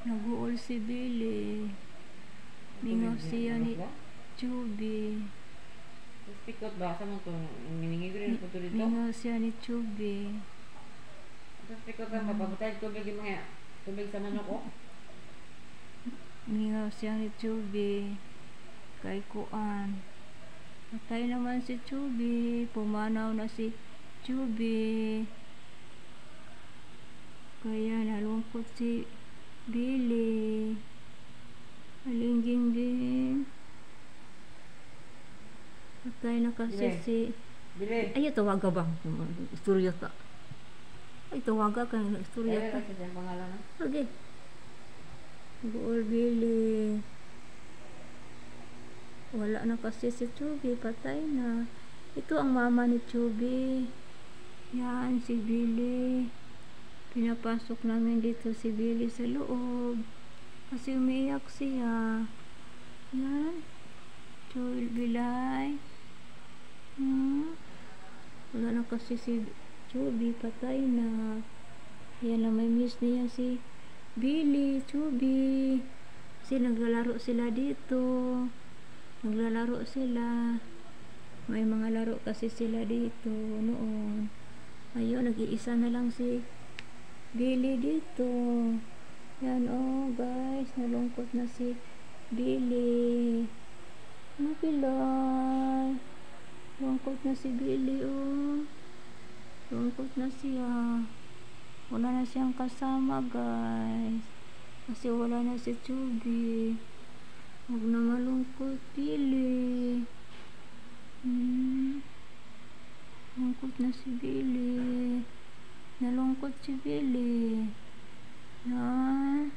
Naguol si Billy. Mingaw siya ni Chubby. Speak out ba? Sa mo ito? Miningi ko rin po ito dito? Mingaw siya ni Chubby. Speak out lang. Papagutay tubig yung mga tubig sa manok ko. Mingaw siya ni Chubby. Kay Kuan. Patay naman si Chubby. Pumanaw na si Chubby. Kaya nalungkot si Billy. Alingging din. Patay na kasi Billy. si... Bili. Ay, tawaga ba? Istorya ka. Ay, tawaga ka. Istorya Ay, ka. kasi siyang pangalan na. Okay. Buol Billy. Wala na kasi si Chubby. Patay na. Ito ang mama ni Chubby. Yan, si Billy. Pinapasok namin dito si Billy sa loob. Kasi umiiyak siya. Yan. Bilay. Wala na kasi si Chubby. Patay na. Yan na may miss niya si Billy, Chubby. Kasi naglalaro sila dito. Naglalaro sila. May mga laro kasi sila dito noon. Ayun, nag-iisa na lang si Billy dito. Yan, oh guys, nalungkot na si Billy. Napilay. Lungkot na si Billy, oh. Lungkot na siya. Wala na siyang kasama, guys. Kasi wala na si Chubby. Huwag na malungkot, Billy. Lungkot na si Billy. Nalungkot si Billy. Yan.